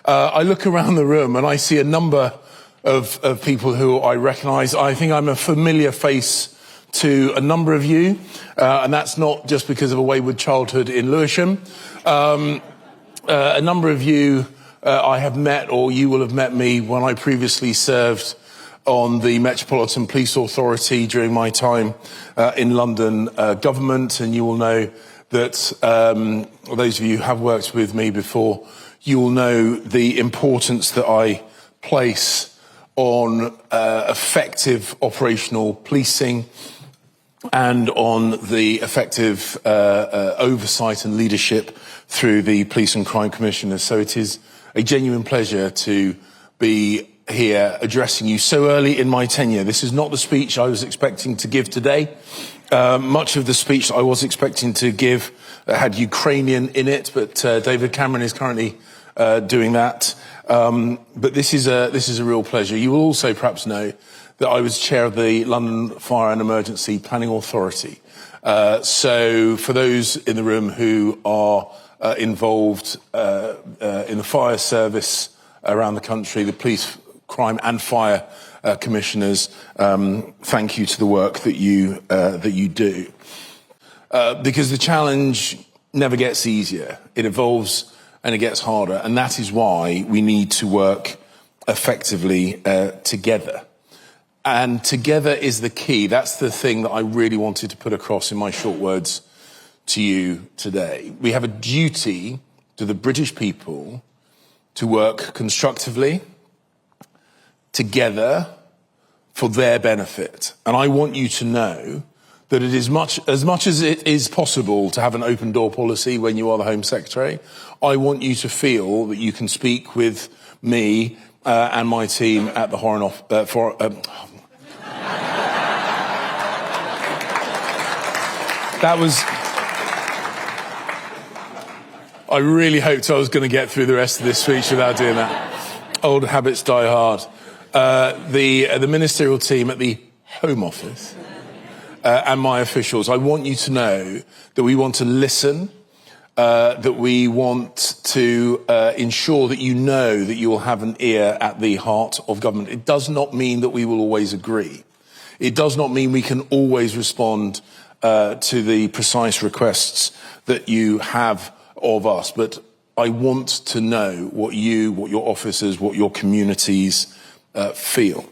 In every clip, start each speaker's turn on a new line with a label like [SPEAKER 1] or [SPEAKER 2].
[SPEAKER 1] I look around the room and I see a number of people who I recognise. I think I'm a familiar face to a number of you, and that's not just because of a wayward childhood in Lewisham. A number of you I have met, or you will have met me when I previously served on the Metropolitan Police Authority during my time in London government, and you will know that those of you who have worked with me before, you will know the importance that I place on effective operational policing and on the effective oversight and leadership through the Police and Crime Commissioners. So it is a genuine pleasure to be here addressing you so early in my tenure. This is not the speech I was expecting to give today. Much of the speech that I was expecting to give had Ukrainian in it, but David Cameron is currently doing that. But this is a real pleasure. You will also perhaps know that I was chair of the London Fire and Emergency Planning Authority. So for those in the room who are involved in the fire service around the country, the police, crime and fire commissioners, thank you to the work that you do. Because the challenge never gets easier. It evolves and it gets harder, and that is why we need to work effectively together. And together is the key. That's the thing that I really wanted to put across in my short words to you today. We have a duty to the British people to work constructively, together, for their benefit. And I want you to know that it is as much as it is possible to have an open door policy when you are the Home Secretary, I want you to feel that you can speak with me and my team at the Foreign Office. I really hoped I was going to get through the rest of this speech without doing that. Old habits die hard. The ministerial team at the Home Office and my officials, I want you to know that we want to listen, that we want to ensure that you know that you will have an ear at the heart of government. It does not mean that we will always agree. It does not mean we can always respond to the precise requests that you have of us, but I want to know what you, what your officers, what your communities feel.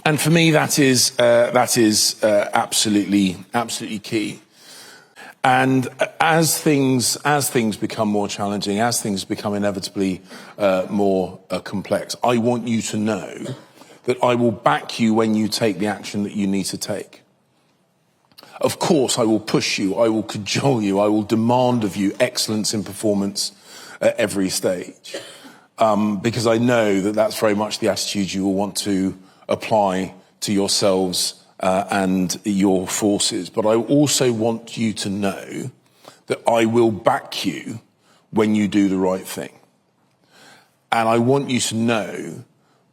[SPEAKER 1] And for me, that is absolutely key. And as things become more challenging, as things become inevitably more complex, I want you to know that I will back you when you take the action that you need to take. Of course, I will push you, I will cajole you, I will demand of you excellence in performance at every stage. Because I know that that's very much the attitude you will want to apply to yourselves and your forces. But I also want you to know that I will back you when you do the right thing. And I want you to know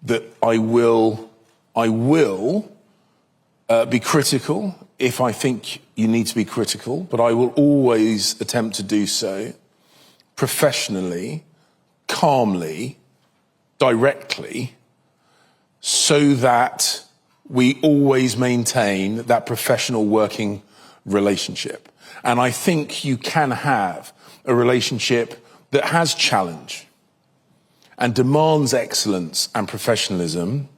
[SPEAKER 1] that I will be critical if I think you need to be critical, but I will always attempt to do so professionally, calmly, directly, so that we always maintain that professional working relationship. And I think you can have a relationship that has challenge and demands excellence and professionalism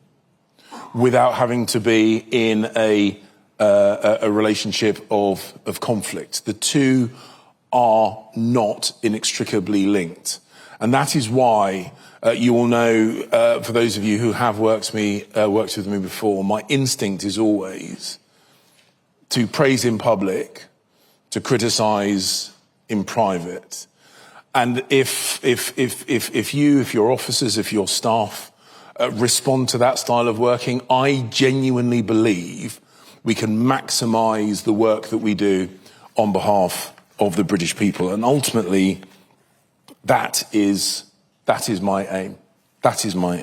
[SPEAKER 1] without having to be in a relationship of conflict. The two are not inextricably linked. And that is why you will know, for those of you who have worked with me before, my instinct is always to praise in public, to criticise in private. And if your officers, if your staff respond to that style of working, I genuinely believe we can maximise the work that we do on behalf of the British people. And ultimately, that is my aim. That is my aim.